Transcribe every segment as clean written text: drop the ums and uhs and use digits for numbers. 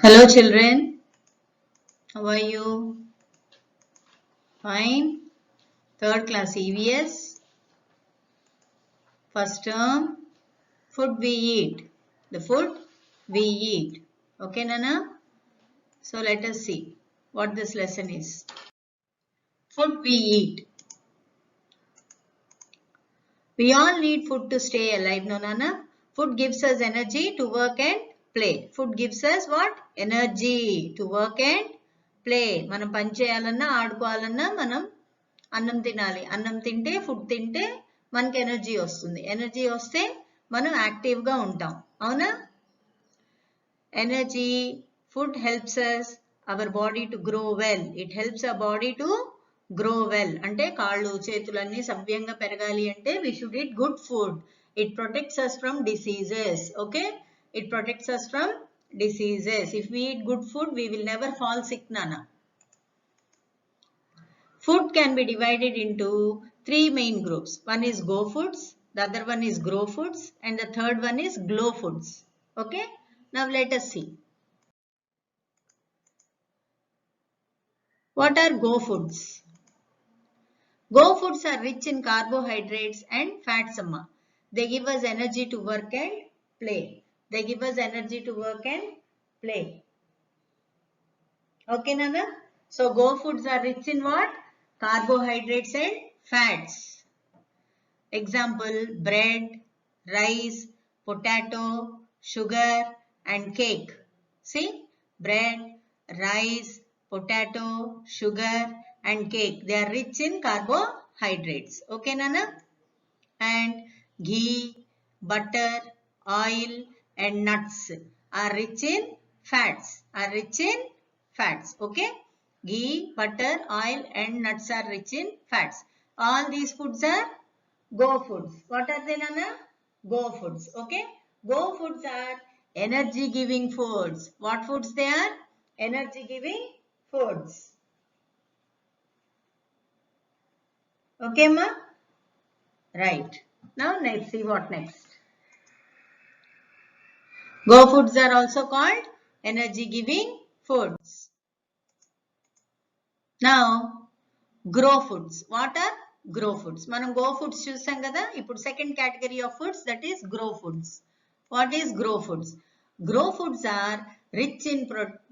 Hello children, how are you? Fine. Third class EVS, first term, food we eat. The food we eat. Okay Nana? So let us see what this lesson is. Food we eat. We all need food to stay alive, no Nana? Food gives us energy to work and play. Food gives us what? Energy to work and play. మనం పని చేయాలన్నా ఆడుకోవాలన్నా మనం అన్నం తినాలి. అన్నం తింటే food తింటే మనకి ఎనర్జీ వస్తుంది. ఎనర్జీ వస్తే మనం యాక్టివ్గా ఉంటాం. అవునా? Energy food helps us our body to grow well. It helps our body to grow well. అంటే కాళ్ళు చేతులన్నీ సవ్యంగా పెరగాలి అంటే we should eat good food. It protects us from diseases. Okay? It protects us from diseases. If we eat good food, we will never fall sick, Nana. Food can be divided into three main groups. One is go foods, the other one is grow foods, and the third one is glow foods. Okay? Now let us see. What are go foods? Go foods are rich in carbohydrates and fats, amma. They give us energy to work and play. They give us energy to work and play. Okay, Nana? So go foods are rich in what? Carbohydrates and fats. Example, bread, rice, potato, sugar and cake. See, bread, rice, potato, sugar and cake. They are rich in carbohydrates. Okay, Nana? And ghee, butter, oil and nuts are rich in fats. Are rich in fats. Okay? Ghee, butter, oil and nuts are rich in fats. All these foods are go foods. What are they, Nana? Go foods. Okay? Go foods are energy giving foods. What foods they are? Energy giving foods. Okay, ma? Right. Now let's see what next. Go foods are also called energy giving foods. Now grow foods. What are grow foods? మనం go foods చూసాం కదా. ఇప్పుడు second category of foods, that is grow foods. What is grow foods? Grow foods are rich in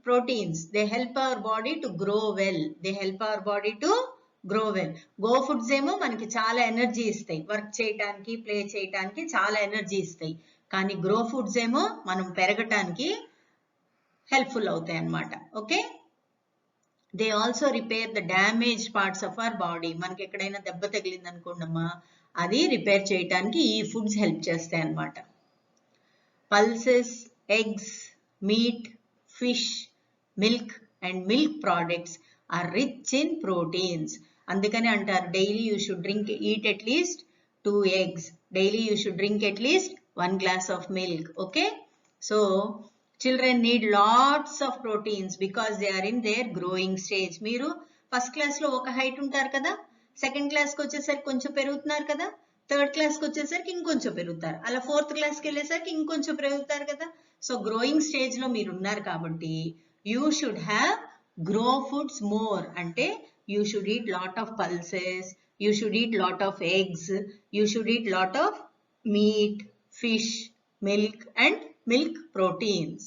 proteins. They help our body to grow well. They help our body to grow well. Go foods ఏమో మనకి చాలా energy ఇస్తాయి. Work చేయడానికి, play చేయడానికి చాలా energy ఇస్తాయి. కానీ grow foods ఏమో మనం పెరగటానికి హెల్ప్ఫుల్ అవుతాయి అన్నమాట. Okay? They also repair the damage parts of our body. మనకి ఎక్కడైనా దెబ్బ తగిలింది అనుకోండమ్మా, అది రిపేర్ చేయడానికి ఈ ఫుడ్స్ హెల్ప్ చేస్తాయి అన్నమాట. Pulses, eggs, meat, fish, milk and milk products are rich in proteins. అందుకని అంటారు daily you should eat at least 2 eggs. Daily you should drink at least 1 glass of milk. Okay? So children need lots of proteins because they are in their growing stage. మీరు first class లో ఒక height ఉంటారు కదా, second class కి వచ్చేసరికి కొంచెం పెరుగుతున్నారు కదా, థర్డ్ క్లాస్ కి వచ్చేసరికి ఇంకొంచెం పెరుగుతారు, అలా ఫోర్త్ క్లాస్ కి వెళ్ళేసరికి ఇంకొంచెం పెరుగుతారు కదా. సో గ్రోయింగ్ స్టేజ్ లో మీరు ఉన్నారు కాబట్టి you should have grow foods more. అంటే you should eat lot of pulses, you should eat lot of eggs, you should eat lot of meat, fish, milk and milk proteins.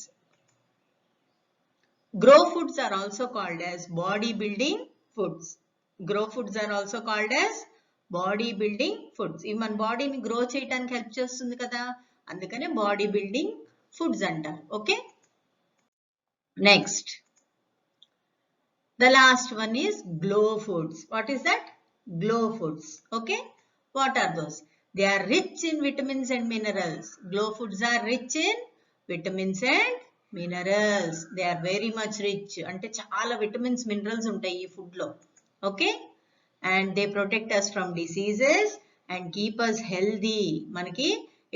Grow foods are also called as body building foods. Grow foods are also called as body building foods. ఇవి మన బాడీని grow చేయడానికి help చేస్తుంది కదా, అందుకనే body building foods అంటారు. Okay? Next, the last one is glow foods. What is that? Glow foods. Okay? What are those? They are rich in vitamins and minerals. Glow foods are rich in vitamins and minerals. They are very much rich. అంటే చాలా vitamins, minerals ఉంటాయి ఈ food లో. Okay? And they protect us from diseases and keep us healthy. మనకి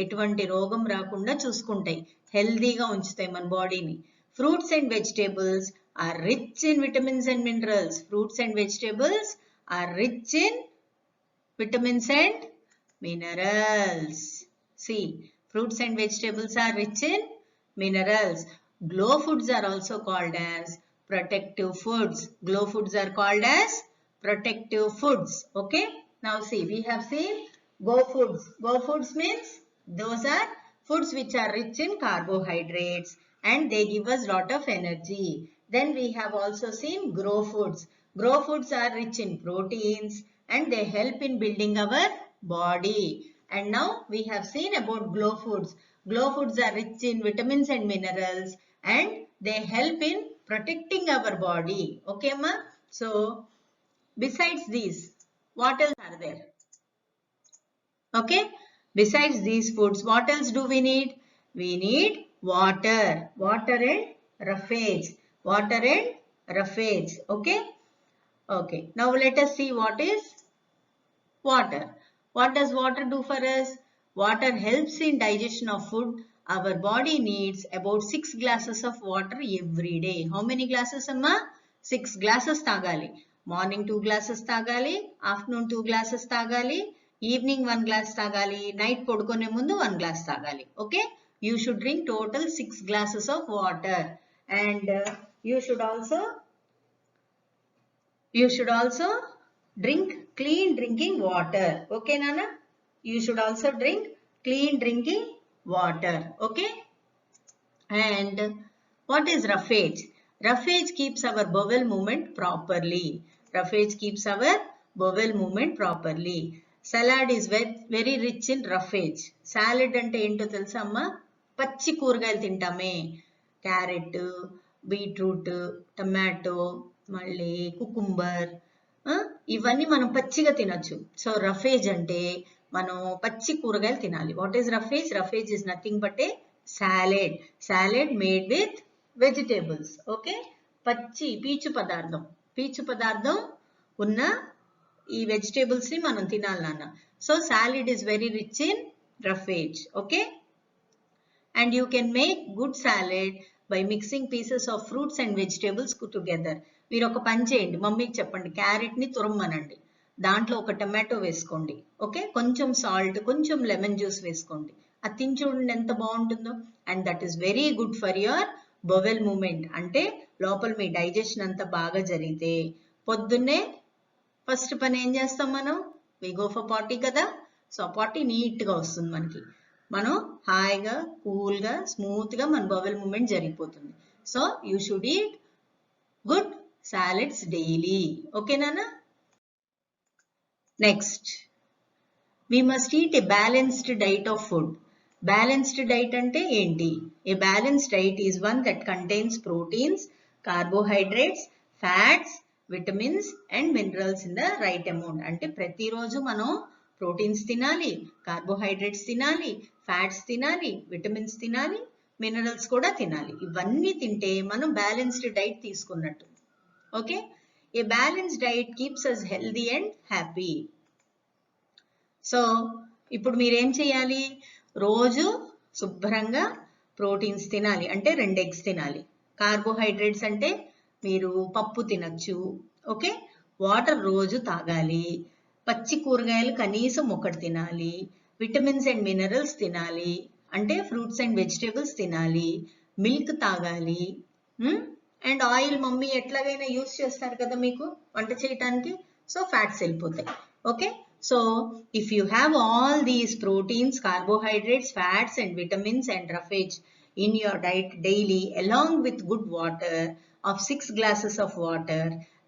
ఎటువంటి రోగం రాకుండా చూసుకుంటాయి, హెల్దీగా ఉంచుతాయి మన బాడీని. Fruits and vegetables are rich in vitamins and minerals. Fruits and vegetables are rich in vitamins and minerals. See, fruits and vegetables are rich in minerals. Glow foods are also called as protective foods. Glow foods are called as protective foods. Okay. Now see, we have seen Go foods. Go foods means those are foods which are rich in carbohydrates and they give us lot of energy. Then we have also seen grow foods. Grow foods are rich in proteins and they help in building our body. And now we have seen about glow foods. Glow foods are rich in vitamins and minerals and they help in protecting our body. Okay, ma? So, besides these, what else are there? Okay. Besides these foods, what else do we need? We need water. Water and roughage. Water and roughage. Okay. Okay. Now let us see what is water. What does water do for us? Water helps in digestion of food. Our body needs about 6 glasses of water every day. How many glasses, amma? 6 glasses tagali. Morning 2 glasses tagali. Afternoon 2 glasses tagali. Evening 1 glass tagali. Night podukone mundu 1 glass tagali. Okay? You should drink total 6 glasses of water. And you should also drink clean drinking water. Okay, Nana? You should also drink clean drinking water. Okay? And what is roughage? Roughage keeps our bowel movement properly. Roughage keeps our bowel movement properly. Salad is very rich in roughage. Salad ante ento telusa amma? పచ్చి కూరగాయలు తింటామే, carrot, beetroot, tomato, మళ్ళీ cucumber, ఇవన్నీ మనం పచ్చిగా తినొచ్చు. So roughage అంటే మనం పచ్చి కూరగాయలు తినాలి. What is roughage? Roughage is nothing but A salad. Salad made with vegetables. Okay. పచ్చి పీచు పదార్థం ఉన్న ఈ వెజిటేబుల్స్ ని మనం తినాలి నాన్న. So salad is very rich in roughage. Okay. And you can make good salad by mixing pieces of fruits and vegetables together. మీరు ఒక పని చేయండి, మమ్మీకి చెప్పండి, క్యారెట్ ని తురమ్మనండి, దాంట్లో ఒక టమాటో వేసుకోండి. ఓకే. కొంచెం సాల్ట్, కొంచెం లెమన్ జ్యూస్ వేసుకోండి. అది తిని చూడండి ఎంత బాగుంటుందో. And that is very good for your bowel movement. అంటే లోపల మీ డైజెషన్ అంతా బాగా జరిగితే పొద్దున్నే ఫస్ట్ పని ఏం చేస్తాం మనం? వి గో ఫర్ పార్టీ కదా. సో పార్టీ నీట్ గా వస్తుంది మనకి. మనం హాయిగా, కూల్గా, స్మూత్గా మన బవెల్ మూమెంట్ జరిగిపోతుంది. So you should eat good salads daily. Okay నాన్న? Next, we must eat a balanced diet of food. Balanced diet అంటే ఏంటి? A balanced diet is one that contains proteins, carbohydrates, fats, vitamins and minerals in the right amount. అంటే ప్రతిరోజు మనం proteins తినాలి, carbohydrates తినాలి, fats తినాలి, vitamins తినాలి, minerals కూడా తినాలి. ఇవన్నీ తింటే మనం బ్యాలెన్స్డ్ డైట్ తీసుకున్నట్టు. Okay. A balanced diet keeps us healthy and happy. So ఇప్పుడు మీరేం చేయాలి? రోజు శుభ్రంగా ప్రోటీన్స్ తినాలి, అంటే 2 eggs తినాలి. కార్బోహైడ్రేట్స్ అంటే మీరు పప్పు తినచ్చు. ఓకే. వాటర్ రోజు తాగాలి. పచ్చి కూరగాయలు కనీసం 1 తినాలి. విటమిన్స్ అండ్ మినరల్స్ తినాలి, అంటే ఫ్రూట్స్ అండ్ వెజిటేబుల్స్ తినాలి. మిల్క్ తాగాలి. అండ్ ఆయిల్ మమ్మీ ఎట్లాగైనా యూస్ చేస్తారు కదా మీకు వంట చేయడానికి. సో ఫ్యాట్స్ వెళ్ళిపోతాయి. Okay. So, if you have all these proteins, carbohydrates, fats and vitamins and roughage in your diet daily along with good water of 6 glasses of water,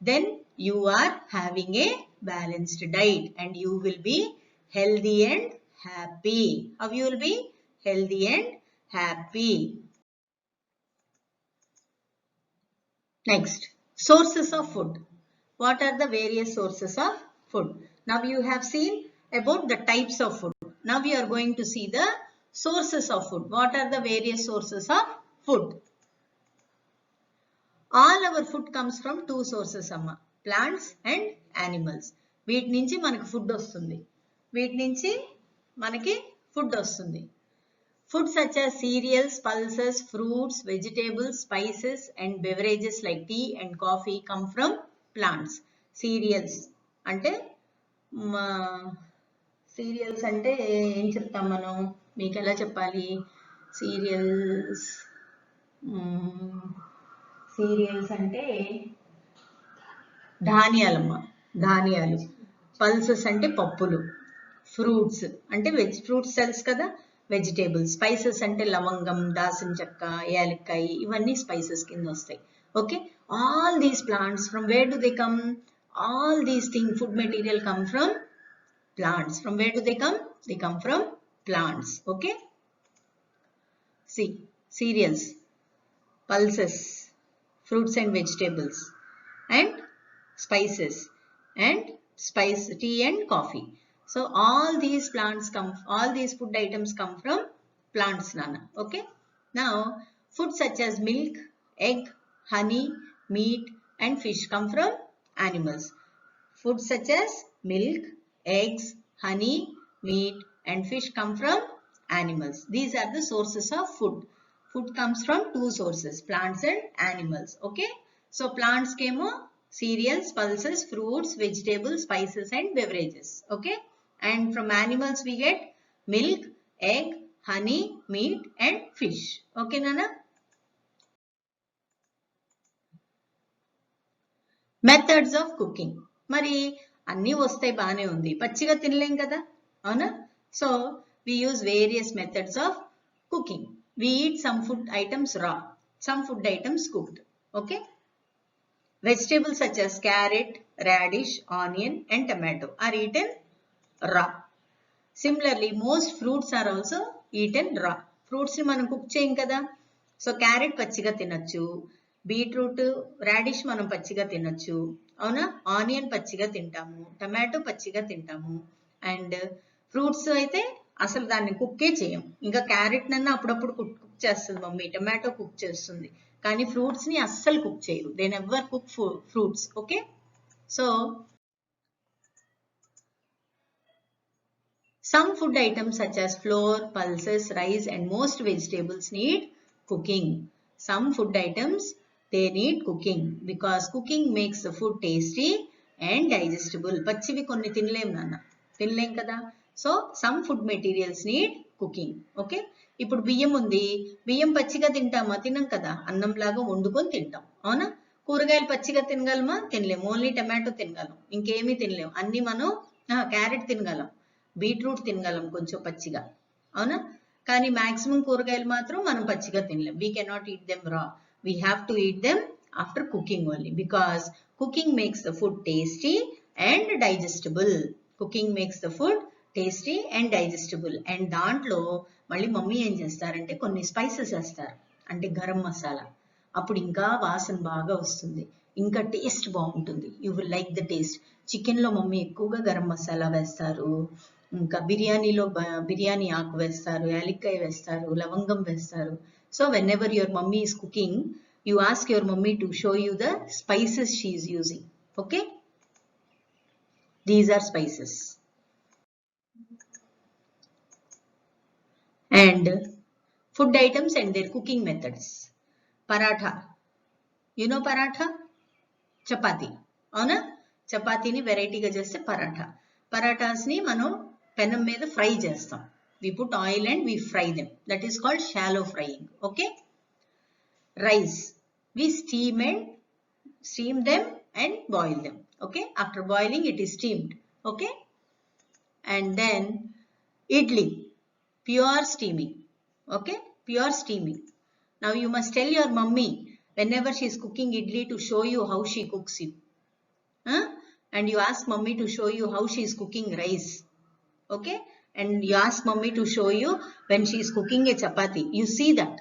then you are having a balanced diet and you will be healthy and happy. How you will be healthy and happy? Next, sources of food. What are the various sources of food? Now you have seen about the types of food. Now we are going to see the sources of food. What are the various sources of food? All our food comes from 2 sources amma, plants and animals. వీటి నుంచి మనకి food వస్తుంది. Food such as cereals, pulses, fruits, vegetables, spices and beverages like tea and coffee come from plants. Cereals అంటే serials అంటే ఏం చెప్తాం మనం? మీకు ఎలా చెప్పాలి? సీరియల్స్ సీరియల్స్ అంటే ధాన్యాలమ్మ, ధాన్యాలు. పల్సెస్ అంటే పప్పులు. ఫ్రూట్స్ అంటే ఫ్రూట్స్ తెలుసు కదా, వెజిటేబుల్స్. స్పైసెస్ అంటే లవంగం, దాల్చిన చెక్క, యాలక్కాయ, ఇవన్నీ స్పైసెస్ కింద వస్తాయి. Okay, all these plants from where do they come? All these things, food material come from plants. From where do they come? They come from plants. Okay, see, cereals, pulses, fruits and vegetables, and spices, and tea and coffee. So all these plants come, all these food items come from plants, Nana. Okay, now food such as milk, egg, honey, meat and fish come from animals. Food such as milk, eggs, honey, meat and fish come from animals. These are the sources of food. Food comes from two sources, plants and animals. Okay, so plants came cereals, pulses, fruits, vegetables, spices and beverages. Okay, and from animals we get milk, egg, honey, meat and fish. Okay, Nana? Methods of cooking. మరి అన్నీ వస్తాయి, బాగానే ఉంది, పచ్చిగా తినలేం కదా, అవునా? So we use various methods of cooking. We eat some food items raw, some food items cooked. Okay, vegetables such as carrot, radish, onion and tomato are eaten raw. Similarly, most fruits are also eaten raw. Fruits ని మనం cook చేయం కదా. So carrot పచ్చిగా తినొచ్చు, beetroot, radish మనం పచ్చిగా తినొచ్చు, అవునా? ఆనియన్ పచ్చిగా తింటాము, టమాటో పచ్చిగా తింటాము. అండ్ ఫ్రూట్స్ అయితే అసలు దాన్ని కుక్కే చేయం. ఇంకా క్యారెట్ నన్నా అప్పుడప్పుడు కుక్ చేస్తుంది మమ్మీ, టమాటో కుక్ చేస్తుంది, కానీ ఫ్రూట్స్ ని అస్సలు కుక్ చేయరు. They never cook fruits. Okay, so some food items such as flour, pulses, rice and most vegetables need cooking. Some food items, they need cooking because cooking makes the food tasty and digestible. పచ్చివి కొన్ని తినలేం నాన్న, తినలేం కదా. So some food materials need cooking. Okay, ఇప్పుడు బియ్యం ఉంది, బియ్యం పచ్చిగా తింటామా? తినం కదా, అన్నంలాగా వండుకొని తింటాం, అవునా? కూరగాయలు పచ్చిగా తినగలమా? తినలేం. ఓన్లీ టమాటో తినగలం, ఇంకేమీ తినలేం. అన్ని మనం క్యారెట్ తినగలం, బీట్రూట్ తినగలం కొంచెం పచ్చిగా, అవునా? కానీ మాక్సిమం కూరగాయలు మాత్రం మనం పచ్చిగా తినలేం. వీ కెనాట్ ఈట్ దెమ్ రా, we have to eat them after cooking only, because cooking makes the food tasty and digestible. Cooking makes the food tasty and digestible. And దాంట్లో మళ్ళీ మమ్మీ ఏం చేస్తారంటే కొన్ని స్పైసెస్ వేస్తారు, అంటే గరం మసాలా. అప్పుడు ఇంకా వాసన బాగా వస్తుంది, ఇంకా టేస్ట్ బాగుంటుంది. You will like the taste. చికెన్లో మమ్మీ ఎక్కువగా గరం మసాలా వేస్తారు, ఇంకా బిర్యానీలో బిర్యానీ ఆకు వేస్తారు, యాలక్కాయ వేస్తారు, లవంగం వేస్తారు. So whenever your mummy is cooking, you ask your mummy to show you the spices she is using. Okay, these are spices. And food items and their cooking methods. Paratha, you know paratha, chapati, అవునా? చపాతీని వెరైటీగా చేస్తే పరాఠా. పరాఠాస్ని మనం పెనం మీద fry చేస్తాం. We put oil and we fry them. That is called shallow frying. Okay. Rice, we steam them and boil them. Okay. After boiling, it is steamed. Okay. And then idli, pure steaming. Okay. Pure steaming. Now you must tell your mummy whenever she is cooking idli to show you how she cooks it. And you ask mummy to show you how she is cooking rice. Okay, and you ask mummy to show you when she is cooking a chapati. You see that,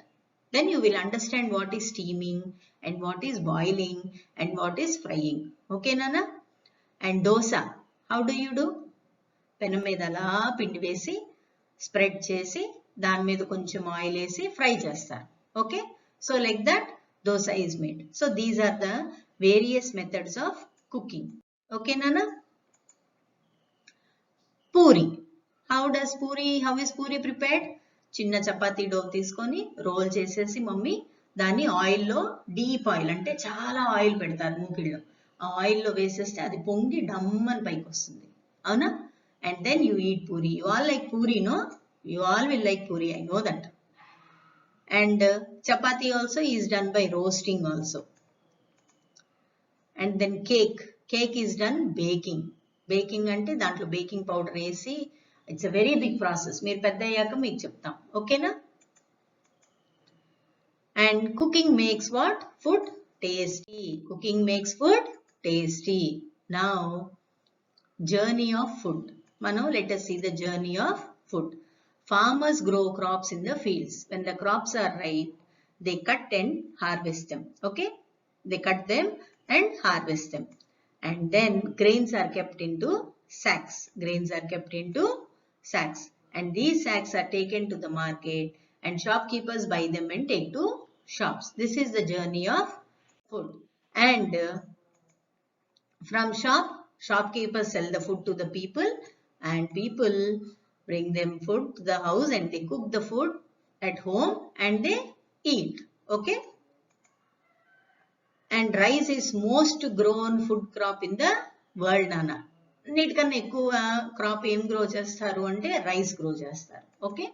then you will understand what is steaming and what is boiling and what is frying. Okay, Nana? And dosa, how do you do? పెనం మీద అలా పిండి వేసి spread చేసి దాని మీద కొంచెం oil వేసి ఫ్రై చేస్తారు. Okay, so like that dosa is made. So these are the various methods of cooking. Okay నాన్న? Puri, how is puri prepared? చిన్న చపాతీ డో తీసుకొని రోల్ చేసేసి మమ్మీ దాన్ని ఆయిల్లో, డీప్ ఆయిల్ అంటే చాలా ఆయిల్ పెడతారు మూకిళ్ళలో, ఆ ఆయిల్లో వేసేస్తే అది పొంగి డమ్మని పైకి వస్తుంది, అవునా? And then you eat puri. You all like puri, no? You all will like puri, I know that. And chapati also is done by roasting also. And then cake. Cake is done baking. Baking ante dantlo baking powder వేసి it's a very big process. మీరు పెద్ద అయ్యాక మీకు చెప్తాం. ఓకేనా? And cooking makes what? Food tasty. Cooking makes food tasty. Now, journey of food. Mano, let us see the journey of food. Farmers grow crops in the fields. When the crops are ripe, they cut and harvest them. Okay? They cut them and harvest them. And then grains are kept into sacks. Grains are kept into sacks. And these sacks are taken to the market and shopkeepers buy them and take to shops. This is the journey of food. And from shopkeepers sell the food to the people and people bring them food to the house and they cook the food at home and they eat. Okay? And rice is most grown food crop in the world, Nana. అన్నిటికన్నా ఎక్కువ crop ఏం grow చేస్తారు అంటే rice grow చేస్తారు. Okay?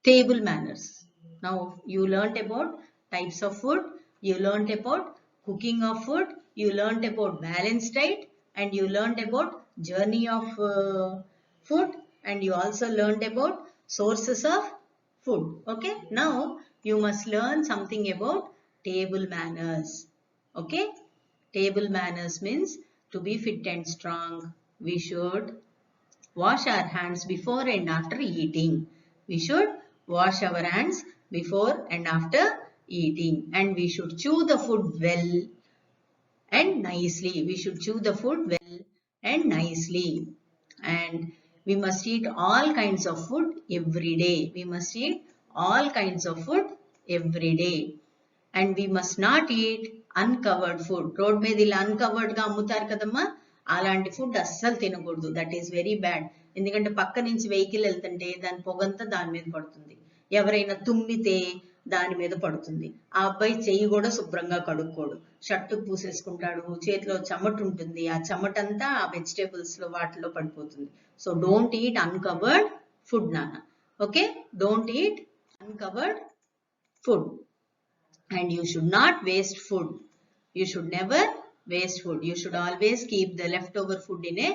Table manners. Now you learnt about types of food, you learnt about cooking of food, you learnt about balanced diet, and you learnt about journey of food, and you also learnt about sources of food. Okay? Now you must learn something about table manners. Okay? Table manners means to be fit and strong, we should wash our hands before and after eating. We should wash our hands before and after eating. And we should chew the food well and nicely. We should chew the food well and nicely. And we must eat all kinds of food every day. We must eat all kinds of food every day. And we must not eat uncovered food. Road మీద ఇలా uncovered గా అమ్ముతారు కదమ్మా, అలాంటి food అస్సలు తినకూడదు. That is very bad. ఎందుకంటే పక్క నుంచి వెహికల్ వెళ్తుంటే దాని పొగంతా దాని మీద పడుతుంది. ఎవరైనా తుమ్మితే దాని మీద పడుతుంది. ఆ అబ్బాయి చెయ్యి కూడా శుభ్రంగా కడుక్కోడు, షర్టు పూసేసుకుంటాడు, చేతిలో చెమట ఉంటుంది, ఆ చెమటంతా ఆ వెజిటేబుల్స్ లో వాటిలో పడిపోతుంది. So don't eat uncovered food, నాన్న. Okay? Don't eat uncovered food. And you should not waste food. You should never waste food. You should always keep the leftover food in a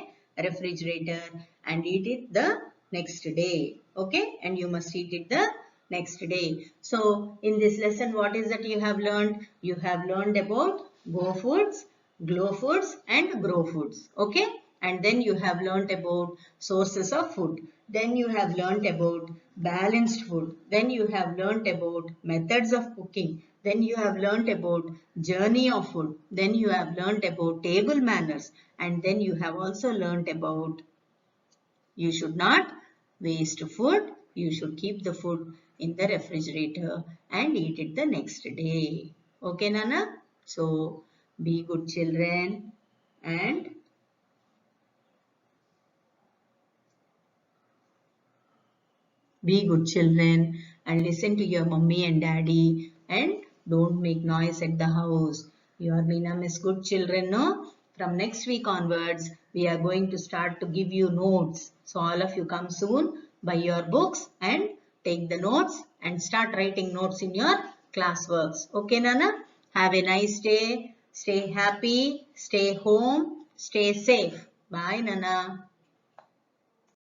refrigerator and eat it the next day. Okay? And you must eat it the next day. So in this lesson, what is that you have learned? You have learned about Go Foods, Glow Foods and Grow Foods. Okay? And then you have learnt about sources of food. Then you have learnt about balanced food. Then you have learnt about methods of cooking. Then you have learnt about journey of food. Then you have learnt about table manners. And then you have also learnt about you should not waste food. You should keep the food in the refrigerator and eat it the next day. Okay, Nana? So, be good children and be good children and listen to your mummy and daddy and don't make noise at the house. You are Meena Miss Good Children, no? From next week onwards, we are going to start to give you notes. So all of you come soon, buy your books and take the notes and start writing notes in your classworks. Okay, Nana? Have a nice day. Stay happy. Stay home. Stay safe. Bye, Nana.